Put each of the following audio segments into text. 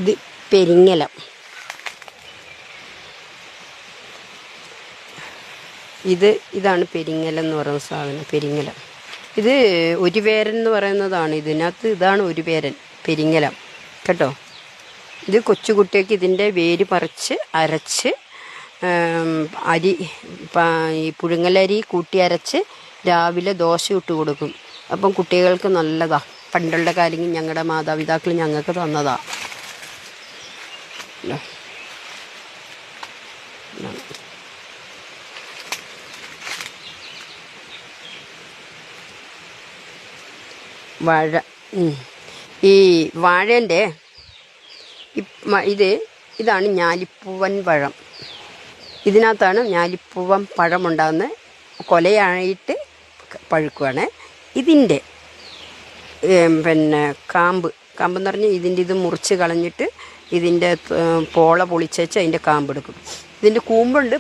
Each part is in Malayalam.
ഇത് പെരിങ്ങലം. ഇതാണ് പെരിങ്ങലം എന്ന് പറയുന്ന സാധനം. പെരിങ്ങലം ഇത് ഒരു പേരൻ എന്ന് പറയുന്നതാണ്. ഇതിനകത്ത് ഇതാണ് ഒരു പേരൻ പെരിങ്ങലം കേട്ടോ. ഇത് കൊച്ചുകുട്ടിയൊക്കെ ഇതിൻ്റെ വേര് പറിച്ച് അരച്ച് അരി ഈ പുഴുങ്ങലരി കൂട്ടി അരച്ച് രാവിലെ ദോശ ഇട്ട് കൊടുക്കും. അപ്പം കുട്ടികൾക്ക് നല്ലതാണ്. പണ്ടുള്ള കാര്യം ഞങ്ങളുടെ മാതാപിതാക്കൾ ഞങ്ങൾക്ക് തന്നതാണ്. വാഴ ഈ വാഴേൻ്റെ ഇതാണ് ഞാലിപ്പൂവൻ പഴം. ഇതിനകത്താണ് ഞാലിപ്പൂവൻ പഴമുണ്ടാകുന്നത്. കൊലയായിട്ട് പഴുക്കുവാണ്. ഇതിൻ്റെ കാമ്പെന്ന് പറഞ്ഞാൽ ഇത് മുറിച്ച് കളഞ്ഞിട്ട് ഇതിൻ്റെ പോള പൊളിച്ചേച്ച് അതിൻ്റെ കാമ്പെടുക്കും. ഇതിൻ്റെ കൂമ്പുണ്ട്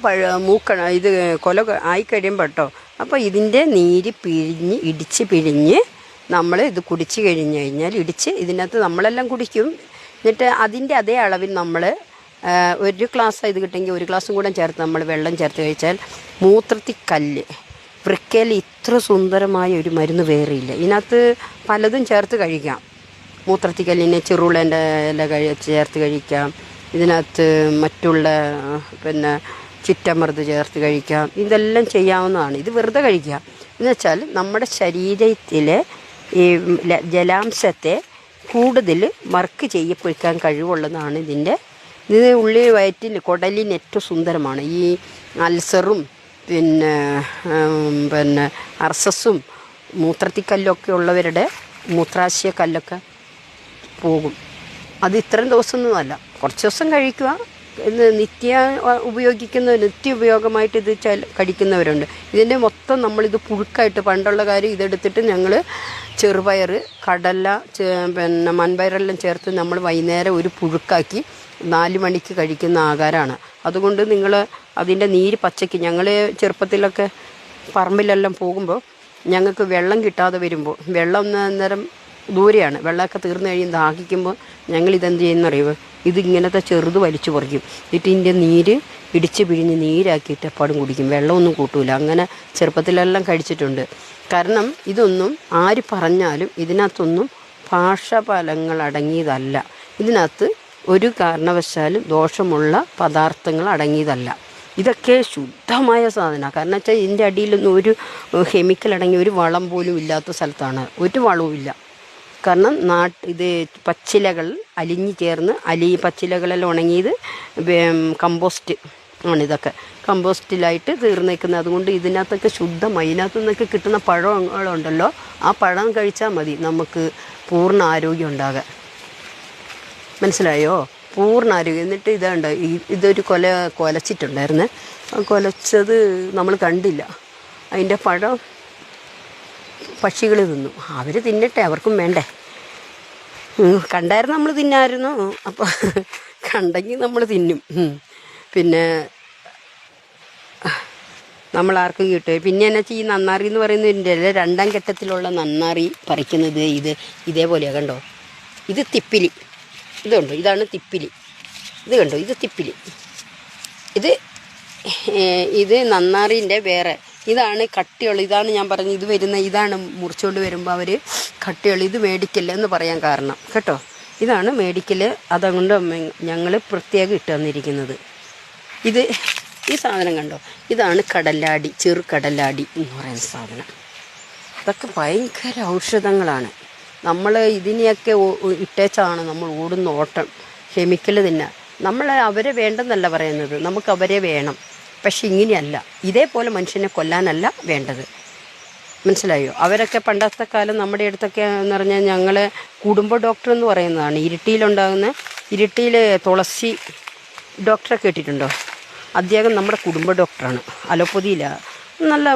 ഇത് കൊല ആയിക്കഴിയുമ്പോൾ കേട്ടോ. അപ്പോൾ ഇതിൻ്റെ നീര് ഇടിച്ച് പിഴിഞ്ഞ് നമ്മൾ ഇത് കുടിച്ച് കഴിഞ്ഞ് കഴിഞ്ഞാൽ ഇതിനകത്ത് നമ്മളെല്ലാം കുടിക്കും. എന്നിട്ട് അതിൻ്റെ അതേ അളവിൽ നമ്മൾ ഒരു ഗ്ലാസ് ഇത് കിട്ടുമെങ്കിൽ ഒരു ഗ്ലാസും കൂടെ ചേർത്ത് നമ്മൾ വെള്ളം ചേർത്ത് കഴിച്ചാൽ മൂത്രത്തിക്കല്ല്, വൃക്കയിൽ ഇത്ര സുന്ദരമായ ഒരു മരുന്ന് വേറെയില്ല. ഇതിനകത്ത് പലതും ചേർത്ത് കഴിക്കാം. മൂത്രത്തിക്കല്ലിനെ ചെറുളേൻ്റെ ഇല ചേർത്ത് കഴിക്കാം. ഇതിനകത്ത് മറ്റുള്ള ചിറ്റമൃത് ചേർത്ത് കഴിക്കാം. ഇതെല്ലാം ചെയ്യാവുന്നതാണ്. ഇത് വെറുതെ കഴിക്കാം. എന്നുവെച്ചാൽ നമ്മുടെ ശരീരത്തിലെ ഈ ജലാംശത്തെ കൂടുതൽ വർക്ക് ചെയ്യപ്പെടുക്കാൻ കഴിവുള്ളതാണ് ഇത് ഉള്ളിൽ വയറ്റിൽ കുടലിന് ഏറ്റവും സുന്ദരമാണ്. ഈ അൾസറും അർസസും മൂത്രത്തിക്കല്ലൊക്കെ ഉള്ളവരുടെ മൂത്രാശയ കല്ലൊക്കെ പോകും. അത് ഇത്രയും ദിവസമൊന്നുമല്ല, കുറച്ച് ദിവസം കഴിക്കുക. ഇത് നിത്യ ഉപയോഗമായിട്ട് ഇത് കഴിക്കുന്നവരുണ്ട്. ഇതിൻ്റെ മൊത്തം നമ്മളിത് പുഴുക്കായിട്ട് പണ്ടുള്ള കാര്യം ഇതെടുത്തിട്ട് ഞങ്ങൾ ചെറുപയർ, കടല, മൺപയറെല്ലാം ചേർത്ത് നമ്മൾ വൈകുന്നേരം ഒരു പുഴുക്കാക്കി 4 മണിക്ക് കഴിക്കുന്ന ആഹാരമാണ്. അതുകൊണ്ട് നിങ്ങൾ അതിൻ്റെ നീര് പച്ചയ്ക്ക് ഞങ്ങൾ ചെറുപ്പത്തിലൊക്കെ പറമ്പിലെല്ലാം പോകുമ്പോൾ ഞങ്ങൾക്ക് വെള്ളം കിട്ടാതെ വരുമ്പോൾ വെള്ളം അന്നേരം ദൂരെയാണ്. വെള്ളമൊക്കെ തീർന്നു കഴിയുമ്പോൾ ദാഹിക്കുമ്പോൾ ഞങ്ങളിതെന്ത് ചെയ്യുന്നറിയുമോ, ഇതിങ്ങനത്തെ ചെറുത് വലിച്ചു പറിക്കും. എന്നിട്ട് ഇതിൻ്റെ നീര് ഇടിച്ച് പിഴിഞ്ഞ് നീരാക്കിയിട്ട് എപ്പാടും കുടിക്കും. വെള്ളമൊന്നും കൂട്ടൂല. അങ്ങനെ ചെറുപ്പത്തിലെല്ലാം കഴിച്ചിട്ടുണ്ട്. കാരണം ഇതൊന്നും ആര് പറഞ്ഞാലും ഇതിനകത്തൊന്നും ഭാഷഫലങ്ങൾ അടങ്ങിയതല്ല. ഇതിനകത്ത് ഒരു കാരണവശാലും ദോഷമുള്ള പദാർത്ഥങ്ങൾ അടങ്ങിയതല്ല. ഇതൊക്കെ ശുദ്ധമായ സാധനമാണ്. കാരണം വെച്ചാൽ ഇതിൻ്റെ അടിയിലൊന്നും ഒരു കെമിക്കൽ അടങ്ങിയ ഒരു വളം പോലും ഇല്ലാത്ത സ്ഥലത്താണ്. ഒരു വളവും ഇല്ല. കാരണം ഇത് പച്ചിലകൾ അലിഞ്ഞു ചേർന്ന് പച്ചിലകളെല്ലാം ഉണങ്ങിയത് കമ്പോസ്റ്റ് ആണിതൊക്കെ. കമ്പോസ്റ്റിലായിട്ട് തീർന്നേക്കുന്നത്. അതുകൊണ്ട് ഇതിനകത്തൊക്കെ ശുദ്ധമായി. ഇതിനകത്തു നിന്നൊക്കെ കിട്ടുന്ന പഴങ്ങളുണ്ടല്ലോ, ആ പഴം കഴിച്ചാൽ മതി നമുക്ക് പൂർണ്ണ ആരോഗ്യം ഉണ്ടാകാൻ. മനസ്സിലായോ? പൂർണ്ണ ആരോഗ്യം. എന്നിട്ട് ഇതൊരു കൊലച്ചിട്ടുണ്ടായിരുന്നേ. ആ കൊലച്ചത് നമ്മൾ കണ്ടില്ല. അതിൻ്റെ പഴം പക്ഷികൾ തിന്നു. അവർ തിന്നട്ടെ, അവർക്കും വേണ്ടേ. കണ്ടായിരുന്നു നമ്മൾ തിന്നായിരുന്നു. അപ്പോൾ കണ്ടെങ്കിൽ നമ്മൾ തിന്നും. പിന്നെ നമ്മൾ ആർക്കും കിട്ടും. പിന്നെ എന്നാ ഈ നന്നാറി എന്ന് പറയുന്നതിൻ്റെ 2ാം ഘട്ടത്തിലുള്ള നന്നാറി പറിക്കുന്നത് ഇതേപോലെയാണ്. കണ്ടോ, ഇത് തിപ്പിലി. ഇതുണ്ടോ, ഇതാണ് തിപ്പിലി. ഇത് കണ്ടോ, ഇത് തിപ്പിലി. ഇത് നന്നാറിൻ്റെ വേറെ. ഇതാണ് കട്ടിയുള്ള. ഇതാണ് ഞാൻ പറഞ്ഞത്. ഇതാണ് മുറിച്ചുകൊണ്ട് വരുമ്പോൾ അവർ കട്ടിയുള്ള. ഇത് മേടിക്കല്ല എന്ന് പറയാൻ കാരണം കേട്ടോ. ഇതാണ് മേടിക്കൽ. അതുകൊണ്ട് ഞങ്ങൾ പ്രത്യേകം ഇട്ട് തന്നിരിക്കുന്നത്. ഈ സാധനം കണ്ടോ, ഇതാണ് കടലാടി, ചെറുകടലാടി എന്ന് പറയുന്ന സാധനം. ഇതൊക്കെ ഭയങ്കര ഔഷധങ്ങളാണ്. നമ്മൾ ഇതിനെയൊക്കെ ഇട്ടേച്ചാണ് നമ്മൾ ഓടുന്ന ഓട്ടം. കെമിക്കൽ തന്നെ. നമ്മൾ അവരെ വേണ്ടെന്നല്ല പറയുന്നത്, നമുക്ക് അവരെ വേണം. പക്ഷെ ഇങ്ങനെയല്ല. ഇതേപോലെ മനുഷ്യനെ കൊല്ലാനല്ല വേണ്ടത്. മനസ്സിലായോ? അവരൊക്കെ പണ്ടത്തെ കാലം നമ്മുടെ അടുത്തൊക്കെ എന്ന് പറഞ്ഞാൽ ഞങ്ങൾ കുടുംബ ഡോക്ടർ എന്ന് പറയുന്നതാണ്. ഇരിട്ടിയിൽ തുളസി ഡോക്ടറെ കേട്ടിട്ടുണ്ടോ? അദ്ദേഹം നമ്മുടെ കുടുംബ ഡോക്ടറാണ്. അലോപ്പതിയില്ല, നല്ല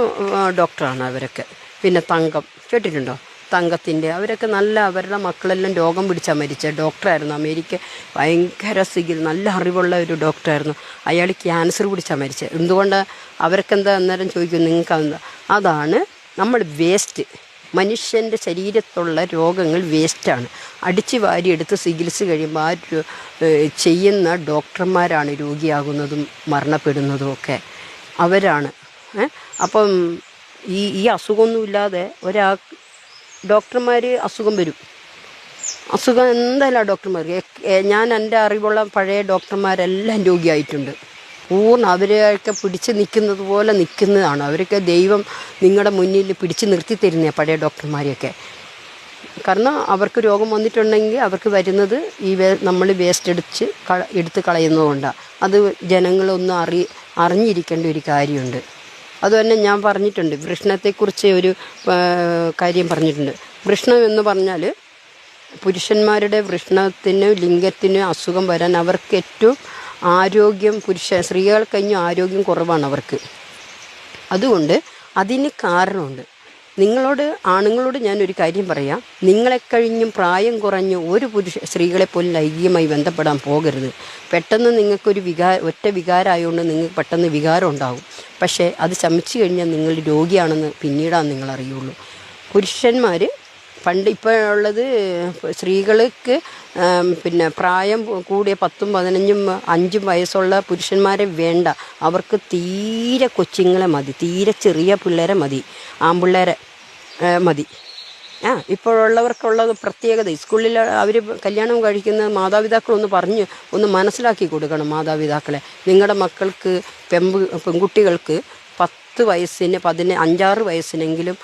ഡോക്ടറാണ് അവരൊക്കെ. പിന്നെ തങ്കം കേട്ടിട്ടുണ്ടോ? തങ്കത്തിൻ്റെ അവരൊക്കെ അവരുടെ മക്കളെല്ലാം രോഗം പിടിച്ചാൽ മരിച്ച ഡോക്ടറായിരുന്നു. അമേരിക്ക ഭയങ്കര നല്ല അറിവുള്ള ഒരു ഡോക്ടറായിരുന്നു. അയാൾ ക്യാൻസർ പിടിച്ചാൽ മരിച്ചത്. എന്തുകൊണ്ട്? അവർക്ക് എന്താ അന്നേരം ചോദിക്കും, നിങ്ങൾക്ക് എന്താ? അതാണ് നമ്മൾ വേസ്റ്റ് മനുഷ്യൻ്റെ ശരീരത്തുള്ള രോഗങ്ങൾ വേസ്റ്റാണ്. അടിച്ച് വാരിയെടുത്ത് ചികിത്സ കഴിയുമ്പോൾ ചെയ്യുന്ന ഡോക്ടർമാരാണ് രോഗിയാകുന്നതും മരണപ്പെടുന്നതും ഒക്കെ അവരാണ്. അപ്പം ഈ അസുഖമൊന്നുമില്ലാതെ ഡോക്ടർമാർ അസുഖം വരും. അസുഖം എന്തായാലും ആ ഡോക്ടർമാർക്ക് ഞാൻ എൻ്റെ അറിവുള്ള പഴയ ഡോക്ടർമാരെല്ലാം രോഗിയായിട്ടുണ്ട്. അവരെയൊക്കെ പിടിച്ച് നിൽക്കുന്നത് പോലെ നിൽക്കുന്നതാണ്. അവരൊക്കെ ദൈവം നിങ്ങളുടെ മുന്നിൽ പിടിച്ച് നിർത്തി തരുന്ന പഴയ ഡോക്ടർമാരെയൊക്കെ. കാരണം അവർക്ക് രോഗം വന്നിട്ടുണ്ടെങ്കിൽ അവർക്ക് വരുന്നത് നമ്മൾ വേസ്റ്റ് എടുത്ത് കളയുന്നതുകൊണ്ടാണ്. അത് ജനങ്ങളൊന്നും അറിഞ്ഞിരിക്കേണ്ട ഒരു കാര്യമുണ്ട്. അതുതന്നെ ഞാൻ പറഞ്ഞിട്ടുണ്ട്, വൃഷണത്തെക്കുറിച്ച് ഒരു കാര്യം പറഞ്ഞിട്ടുണ്ട്. വൃഷണം എന്ന് പറഞ്ഞാൽ പുരുഷന്മാരുടെ വൃഷണത്തിന് ലിംഗത്തിന് അസുഖം വരാൻ അവർക്ക് ഏറ്റവും ആരോഗ്യം സ്ത്രീകൾ കഴിഞ്ഞും ആരോഗ്യം കുറവാണ് അവർക്ക്. അതുകൊണ്ട് അതിന് കാരണമുണ്ട്. ആണുങ്ങളോട് ഞാനൊരു കാര്യം പറയാം, നിങ്ങളെ കഴിഞ്ഞും പ്രായം കുറഞ്ഞ് ഒരു സ്ത്രീകളെപ്പോലും ലൈംഗികമായി ബന്ധപ്പെടാൻ പോകരുത്. പെട്ടെന്ന് നിങ്ങൾക്കൊരു ഒറ്റ വികാരമായതുകൊണ്ട് നിങ്ങൾക്ക് പെട്ടെന്ന് വികാരം ഉണ്ടാകും. പക്ഷേ അത് ശമിച്ചു കഴിഞ്ഞാൽ നിങ്ങൾ രോഗിയാണെന്ന് പിന്നീടാണ് നിങ്ങൾ അറിയുള്ളൂ. പുരുഷന്മാർ ഇപ്പോഴുള്ളത് സ്ത്രീകൾക്ക് പ്രായം കൂടിയ 10, 15, 5 വയസ്സുള്ള പുരുഷന്മാരെ വേണ്ട. അവർക്ക് തീരെ കൊച്ചുങ്ങളെ മതി, തീരെ ചെറിയ പിള്ളേരെ മതി, ആൺപിള്ളേരെ മതി. ഇപ്പോഴുള്ളവർക്കുള്ളത് പ്രത്യേകത, സ്കൂളിൽ അവർ കല്യാണം കഴിക്കുന്ന മാതാപിതാക്കളൊന്ന് മനസ്സിലാക്കി കൊടുക്കണം. മാതാപിതാക്കളെ, നിങ്ങളുടെ മക്കൾക്ക് പെൺകുട്ടികൾക്ക് 10 വയസ്സിന് 5-6 വയസ്സിനെങ്കിലും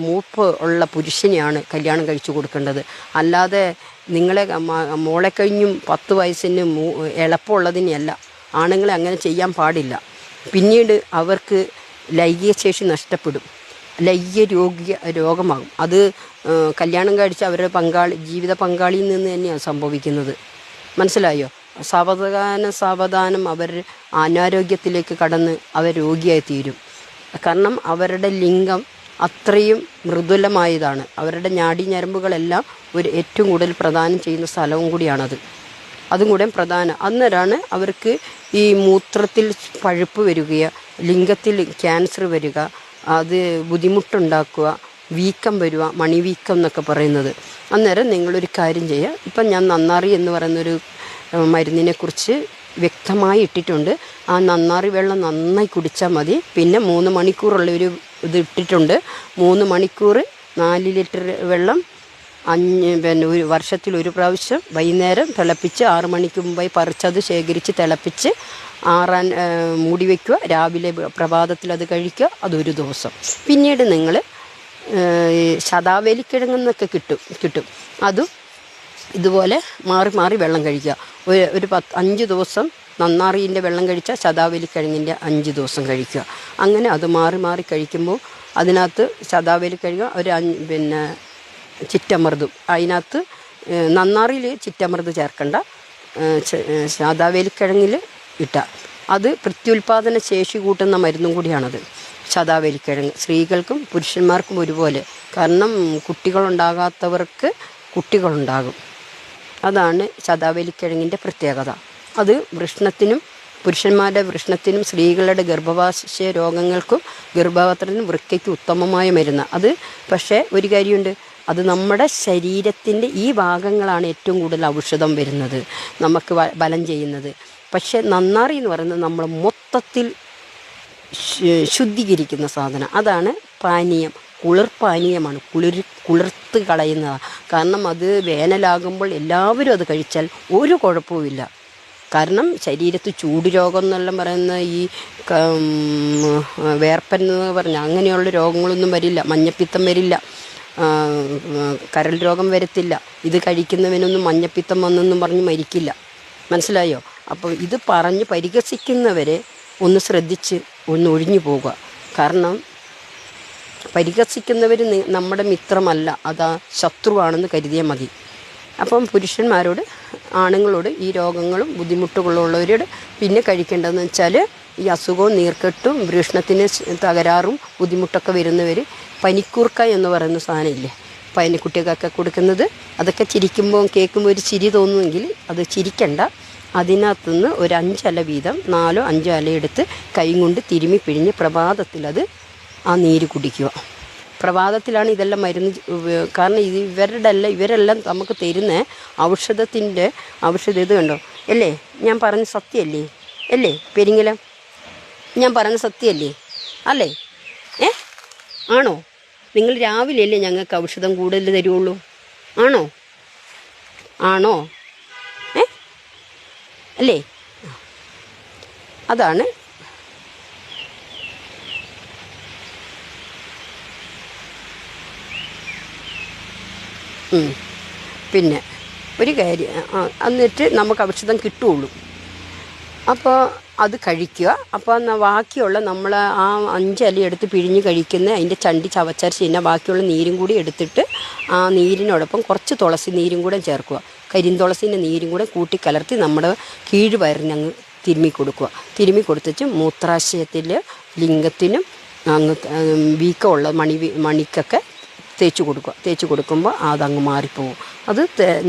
മൂപ്പ് ഉള്ള പുരുഷനെയാണ് കല്യാണം കഴിച്ചു കൊടുക്കേണ്ടത്. അല്ലാതെ നിങ്ങളെ മോളെ കഴിഞ്ഞും 10 വയസ്സിന് എളുപ്പമുള്ളതിനെയല്ല. ആണുങ്ങളെ അങ്ങനെ ചെയ്യാൻ പാടില്ല. പിന്നീട് അവർക്ക് ലൈംഗിക ശേഷി നഷ്ടപ്പെടും, രോഗമാകും. അത് കല്യാണം കഴിച്ച് അവരുടെ ജീവിത പങ്കാളിയിൽ നിന്ന് തന്നെയാണ് സംഭവിക്കുന്നത്. മനസ്സിലായോ? സാവധാനം അവർ അനാരോഗ്യത്തിലേക്ക് കടന്ന് അവർ രോഗിയായി തീരും. കാരണം അവരുടെ ലിംഗം അത്രയും മൃദുലമായതാണ്. അവരുടെ ഞരമ്പുകളെല്ലാം ഏറ്റവും കൂടുതൽ പ്രദാനം ചെയ്യുന്ന സ്ഥലവും കൂടിയാണത്. അതും കൂടെ അന്നേരമാണ് അവർക്ക് ഈ മൂത്രത്തിൽ പഴുപ്പ് വരിക, ലിംഗത്തിൽ ക്യാൻസർ വരിക, അത് ബുദ്ധിമുട്ടുണ്ടാക്കുക, വീക്കം വരിക, മണിവീക്കം എന്നൊക്കെ പറയുന്നത്. അന്നേരം നിങ്ങളൊരു കാര്യം ചെയ്യുക. ഇപ്പം ഞാൻ നന്നാറി എന്ന് പറയുന്നൊരു മരുന്നിനെക്കുറിച്ച് വ്യക്തമായി ഇട്ടിട്ടുണ്ട്. ആ നന്നാറി വെള്ളം നന്നായി കുടിച്ചാൽ മതി. പിന്നെ 3 മണിക്കൂറുള്ളൊരു ഇത് ഇട്ടിട്ടുണ്ട്. 3 മണിക്കൂർ 4 ലിറ്റർ വെള്ളം ഒരു വർഷത്തിൽ പ്രാവശ്യം വൈകുന്നേരം തിളപ്പിച്ച് 6 മണിക്ക് മുമ്പായി പറിച്ചത് ശേഖരിച്ച് തിളപ്പിച്ച് മൂടി വയ്ക്കുക. രാവിലെ പ്രഭാതത്തിൽ അത് കഴിക്കുക. അതൊരു ദിവസം. പിന്നീട് നിങ്ങൾ ശതാവേലിക്കിഴങ്ങെന്നൊക്കെ കിട്ടും. അതും ഇതുപോലെ മാറി വെള്ളം കഴിക്കുക. ഒരു 5 ദിവസം നന്നാറിൻ്റെ വെള്ളം കഴിച്ചാൽ ശതാവേലിക്കിഴങ്ങിൻ്റെ 5 ദിവസം കഴിക്കുക. അങ്ങനെ അത് മാറി കഴിക്കുമ്പോൾ അതിനകത്ത് ശതാവേലിക്കിഴങ്ങ് ചിറ്റമൃതും, അതിനകത്ത് നന്നാറിയിൽ ചിറ്റമൃത് ചേർക്കണ്ട, ശതാവേലിക്കിഴങ്ങിൽ അത് പ്രത്യുൽപാദന ശേഷി കൂട്ടുന്ന മരുന്നും കൂടിയാണത്. ശതാവേലിക്കിഴങ്ങ് സ്ത്രീകൾക്കും പുരുഷന്മാർക്കും ഒരുപോലെ. കാരണം കുട്ടികളുണ്ടാകാത്തവർക്ക് കുട്ടികളുണ്ടാകും. അതാണ് ശതാവേലിക്കിഴങ്ങിൻ്റെ പ്രത്യേകത. അത് പുരുഷന്മാരുടെ വൃഷണത്തിനും സ്ത്രീകളുടെ ഗർഭവാശയ രോഗങ്ങൾക്കും ഗർഭപാത്രത്തിനും വൃക്കയ്ക്കും ഉത്തമമായ മരുന്ന്. അത് പക്ഷേ ഒരു കാര്യമുണ്ട്, അത് നമ്മുടെ ശരീരത്തിൻ്റെ ഈ ഭാഗങ്ങളാണ് ഏറ്റവും കൂടുതൽ ഔഷധം വരുന്നത്, നമുക്ക് ബലം ചെയ്യുന്നത്. പക്ഷേ നന്നാറി എന്ന് പറയുന്നത് നമ്മൾ മൊത്തത്തിൽ ശുദ്ധീകരിക്കുന്ന സാധനം. അതാണ് പാനീയം, കുളിർപ്പാനീയമാണ്, കുളിർത്ത് കളയുന്നതാണ്. കാരണം അത് വേനലാകുമ്പോൾ എല്ലാവരും അത് കഴിച്ചാൽ ഒരു കുഴപ്പവുമില്ല. കാരണം ശരീരത്ത് ചൂട് രോഗം എന്നെല്ലാം പറയുന്ന ഈ വേർപ്പൻ എന്ന് പറഞ്ഞാൽ അങ്ങനെയുള്ള രോഗങ്ങളൊന്നും വരില്ല. മഞ്ഞപ്പിത്തം വരില്ല, കരൾ രോഗം വരത്തില്ല. ഇത് കഴിക്കുന്നവനൊന്നും മഞ്ഞപ്പിത്തം വന്നെന്നും പറഞ്ഞ് മരിക്കില്ല. മനസ്സിലായോ? അപ്പോൾ ഇത് പറഞ്ഞ് പരിഹസിക്കുന്നവരെ ഒന്ന് ശ്രദ്ധിച്ച് ഒഴിഞ്ഞു പോവുക. കാരണം പരിഹസിക്കുന്നവർ നമ്മുടെ മിത്രമല്ല, അതാ ശത്രുവാണെന്ന് കരുതിയാൽ മതി. അപ്പം പുരുഷന്മാരോട്, ആണുങ്ങളോട് ഈ രോഗങ്ങളും ബുദ്ധിമുട്ടുകളുള്ളവരോട് പിന്നെ കഴിക്കേണ്ടതെന്ന് വെച്ചാൽ ഈ അസുഖവും നീർക്കെട്ടും വൃഷണത്തിന് തകരാറും ബുദ്ധിമുട്ടൊക്കെ വരുന്നവർ പനിക്കൂർക്ക എന്ന് പറയുന്ന സാധനമില്ലേ, കുട്ടികൾക്കൊക്കെ കൊടുക്കുന്നത്, അതൊക്കെ ചിരിക്കുമ്പോൾ കേൾക്കുമ്പോൾ ഒരു ചിരി തോന്നുമെങ്കിൽ അത് ചിരിക്കണ്ട. അതിനകത്തുനിന്ന് ഒരു 5 ഇല വീതം 4-5 ഇല എടുത്ത് കൈ കൊണ്ട് തിരുമ്മി പിഴിഞ്ഞ് പ്രഭാതത്തിൽ ആ നീര് കുടിക്കുക. പ്രഭാതത്തിലാണ് ഇതെല്ലാം മരുന്ന് കാരണം ഇവരെല്ലാം നമുക്ക് തരുന്ന ഔഷധം ഇത് കണ്ടോ അല്ലേ? ഞാൻ പറഞ്ഞ സത്യമല്ലേ? അല്ലേ പെരിങ്ങലം? ഞാൻ പറഞ്ഞ സത്യമല്ലേ? അല്ലേ? ആണോ? നിങ്ങൾ രാവിലെ അല്ലേ ഞങ്ങൾക്ക് ഔഷധം കൂടുതൽ തരുള്ളൂ? ആണോ? അല്ലേ? അതാണ്. പിന്നെ ഒരു കാര്യം, എന്നിട്ട് നമുക്ക് ഔഷധം കിട്ടുകയുള്ളൂ. അപ്പോൾ അത് കഴിക്കുക. അപ്പോൾ ബാക്കിയുള്ള നമ്മൾ ആ 5 ഇല എടുത്ത് പിഴിഞ്ഞ് കഴിക്കുന്ന അതിൻ്റെ ചണ്ടി ചവച്ചരച്ച് കഴിഞ്ഞാൽ ബാക്കിയുള്ള നീരും കൂടി എടുത്തിട്ട് ആ നീരിനോടൊപ്പം കുറച്ച് തുളസി നീരും കൂടെ ചേർക്കുക. കരിന്തുളസിൻ്റെ നീരും കൂടെ കൂട്ടി കലർത്തി നമ്മുടെ കീഴ്വയറിനങ്ങ് തിരുമ്മി കൊടുക്കുക. തിരുമ്മി കൊടുത്തിട്ട് മൂത്രാശയത്തിൽ ലിംഗത്തിനും അങ്ങ് വീക്കമുള്ള മണിക്കൊക്കെ തേച്ച് കൊടുക്കുക. തേച്ച് കൊടുക്കുമ്പോൾ അതങ്ങ് മാറിപ്പോവും. അത്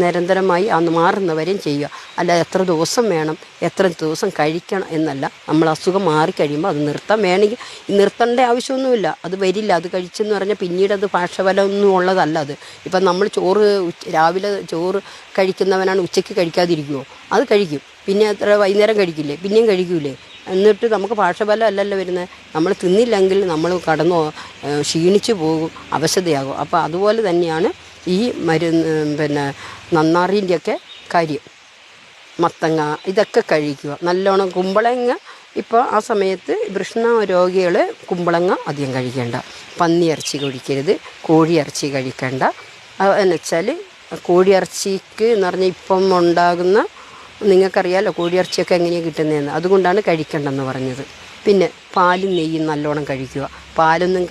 നിരന്തരമായി അന്ന് മാറുന്നവരെയും ചെയ്യുക. അല്ല എത്ര ദിവസം വേണം, എത്ര ദിവസം കഴിക്കണം എന്നല്ല. നമ്മൾ അസുഖം മാറിക്കഴിയുമ്പോൾ അത് നിർത്താൻ വേണമെങ്കിൽ നിർത്തേണ്ട ആവശ്യമൊന്നുമില്ല. അത് വരില്ല. അത് കഴിച്ചെന്ന് പറഞ്ഞാൽ പിന്നീട് അത് പാർശ്വഫലമൊന്നും ഉള്ളതല്ല. അത് ഇപ്പം നമ്മൾ രാവിലെ ചോറ് കഴിക്കുന്നവനാണ് ഉച്ചയ്ക്ക് കഴിക്കാതിരിക്കുമോ? അത് കഴിക്കും. പിന്നെ വൈകുന്നേരം കഴിക്കില്ലേ? പിന്നെയും കഴിക്കൂലേ? എന്നിട്ട് നമുക്ക് പാർശ്വഫലം അല്ലല്ലോ വരുന്നത്. നമ്മൾ തിന്നില്ലെങ്കിൽ നമ്മൾ ക്ഷീണിച്ചു പോകും, അവശതയാകും. അപ്പോൾ അതുപോലെ തന്നെയാണ് ഈ മരുന്ന് നന്നാറിൻ്റെയൊക്കെ കാര്യം. മത്തങ്ങ ഇതൊക്കെ കഴിക്കുക നല്ലോണം. കുമ്പളങ്ങ ഇപ്പോൾ ആ സമയത്ത് വൃഷ്ണ രോഗികൾ കുമ്പളങ്ങ അധികം കഴിക്കേണ്ട. പന്നിയിറച്ചി കഴിക്കരുത്, കോഴിയിറച്ചി കഴിക്കേണ്ട. എന്നുവെച്ചാൽ കോഴിയിറച്ചിക്ക് എന്ന് പറഞ്ഞാൽ ഇപ്പം ഉണ്ടാകുന്ന നിങ്ങൾക്കറിയാമല്ലോ കോഴിയിറച്ചിയൊക്കെ എങ്ങനെയാണ് കിട്ടുന്നതെന്ന്. അതുകൊണ്ടാണ് കഴിക്കേണ്ടെന്ന് പറഞ്ഞത്. പിന്നെ പാലും നെയ്യും നല്ലോണം കഴിക്കുക. പാലൊന്നും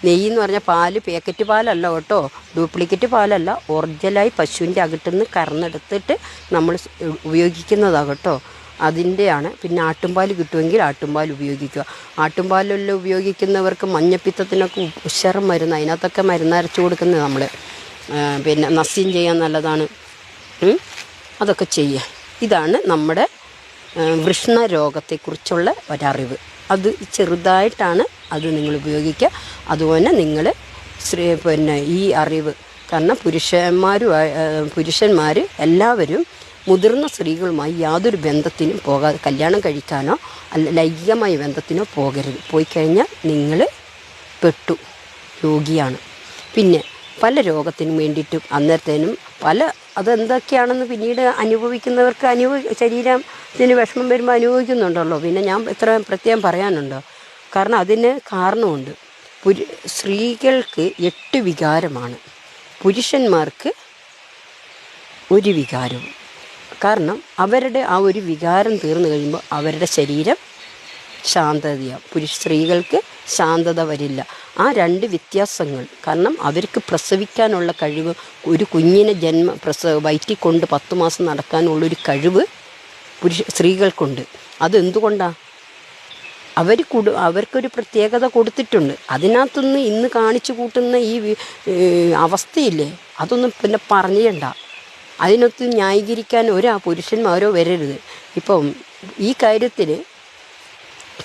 നെയ്യെന്ന് പറഞ്ഞാൽ പാല് പാക്കറ്റ് പാലല്ല കേട്ടോ, ഡ്യൂപ്ലിക്കേറ്റ് പാലല്ല, ഒറിജിനലായി പശുവിൻ്റെ അകത്തുനിന്ന് കറന്നെടുത്തിട്ട് നമ്മൾ ഉപയോഗിക്കുന്നതാണ് കേട്ടോ, അതിൻ്റെയാണ്. പിന്നെ ആട്ടുംപാൽ കിട്ടുമെങ്കിൽ ആട്ടുംപാൽ ഉപയോഗിക്കുക. ആട്ടുംപാലെല്ലാം ഉപയോഗിക്കുന്നവർക്ക് മഞ്ഞപ്പിത്തത്തിനൊക്കെ ഉഷാറും മരുന്ന്, അതിനകത്തൊക്കെ മരുന്നരച്ച് കൊടുക്കുന്നത് നമ്മൾ. പിന്നെ നസ്യം ചെയ്യാൻ നല്ലതാണ്. അതൊക്കെ ചെയ്യുക. ഇതാണ് നമ്മുടെ വൃഷ്ണ രോഗത്തെക്കുറിച്ചുള്ള ഒരറിവ്. അത് ചെറുതായിട്ടാണ്, അത് നിങ്ങൾ ഉപയോഗിക്കുക. അതുപോലെ നിങ്ങൾ ഈ അറിവ്, കാരണം പുരുഷന്മാർ എല്ലാവരും മുതിർന്ന സ്ത്രീകളുമായി യാതൊരു ബന്ധത്തിനും പോകാതെ, കല്യാണം കഴിക്കാനോ അല്ല ലൈംഗികമായ ബന്ധത്തിനോ പോകരുത്. പോയിക്കഴിഞ്ഞാൽ നിങ്ങൾ പെട്ടു, രോഗിയാണ്. പിന്നെ പല രോഗത്തിനും വേണ്ടിയിട്ടും അന്നേരത്തേനും അതെന്തൊക്കെയാണെന്ന് പിന്നീട് അനുഭവിക്കുന്നവർക്ക് ശരീരത്തിന് വിഷമം വരുമ്പോൾ അനുഭവിക്കുന്നുണ്ടല്ലോ. പിന്നെ ഞാൻ പ്രത്യേകം പറയാനുണ്ടോ? കാരണം അതിന് കാരണമുണ്ട്. സ്ത്രീകൾക്ക് 8 വികാരമാണ്, പുരുഷന്മാർക്ക് 1 വികാരവും. കാരണം അവരുടെ ആ ഒരു വികാരം തീർന്നു കഴിയുമ്പോൾ അവരുടെ ശരീരം ശാന്തതയാവും. സ്ത്രീകൾക്ക് ശാന്തത വരില്ല. ആ 2 വ്യത്യാസങ്ങൾ. കാരണം അവർക്ക് പ്രസവിക്കാനുള്ള കഴിവ്, ഒരു കുഞ്ഞിനെ വയറ്റിൽ കൊണ്ട് 10 മാസം നടക്കാനുള്ളൊരു കഴിവ് സ്ത്രീകൾക്കുണ്ട്. അതെന്തുകൊണ്ടാണ്? അവർക്കൊരു പ്രത്യേകത കൊടുത്തിട്ടുണ്ട്. അതിനകത്തുനിന്ന് ഇന്ന് കാണിച്ചു കൂട്ടുന്ന ഈ അവസ്ഥയില്ലേ, അതൊന്നും പിന്നെ പറഞ്ഞേണ്ട. അതിനൊത്ത് ന്യായീകരിക്കാൻ പുരുഷന്മാരോ വരരുത്. ഇപ്പം ഈ കാര്യത്തിൽ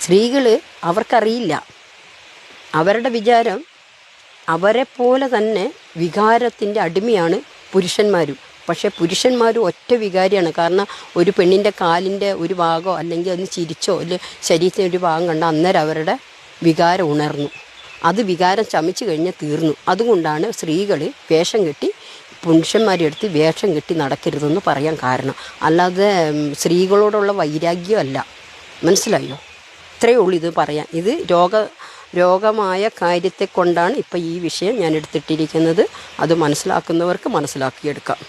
സ്ത്രീകൾ അവർക്കറിയില്ല. അവരുടെ വിചാരം അവരെപ്പോലെ തന്നെ വികാരത്തിൻ്റെ അടിമയാണ് പുരുഷന്മാരും. പക്ഷേ പുരുഷന്മാരും ഒറ്റ വികാരിയാണ്. കാരണം ഒരു പെണ്ണിൻ്റെ കാലിൻ്റെ ഒരു ഭാഗമോ അല്ലെങ്കിൽ ഒന്ന് ചിരിച്ചോ അല്ലെങ്കിൽ ശരീരത്തിൻ്റെ ഒരു ഭാഗം കണ്ടാൽ അന്നേരം അവരുടെ വികാരം ഉണർന്നു. അത് വികാരം ചമച്ച് കഴിഞ്ഞാൽ തീർന്നു. അതുകൊണ്ടാണ് സ്ത്രീകൾ പുരുഷന്മാരെ എടുത്ത് വേഷം കെട്ടി നടക്കരുതെന്ന് പറയാൻ കാരണം. അല്ലാതെ സ്ത്രീകളോടുള്ള വൈരാഗ്യമല്ല. മനസ്സിലായോ? ഇത്രയേ ഉള്ളൂ ഇത് പറയാൻ. ഇത് രോഗമായ കാര്യത്തെ കൊണ്ടാണ് ഇപ്പം ഈ വിഷയം ഞാൻ എടുത്തിട്ടിരിക്കുന്നത്. അത് മനസ്സിലാക്കുന്നവർക്ക് മനസ്സിലാക്കിയെടുക്കാം.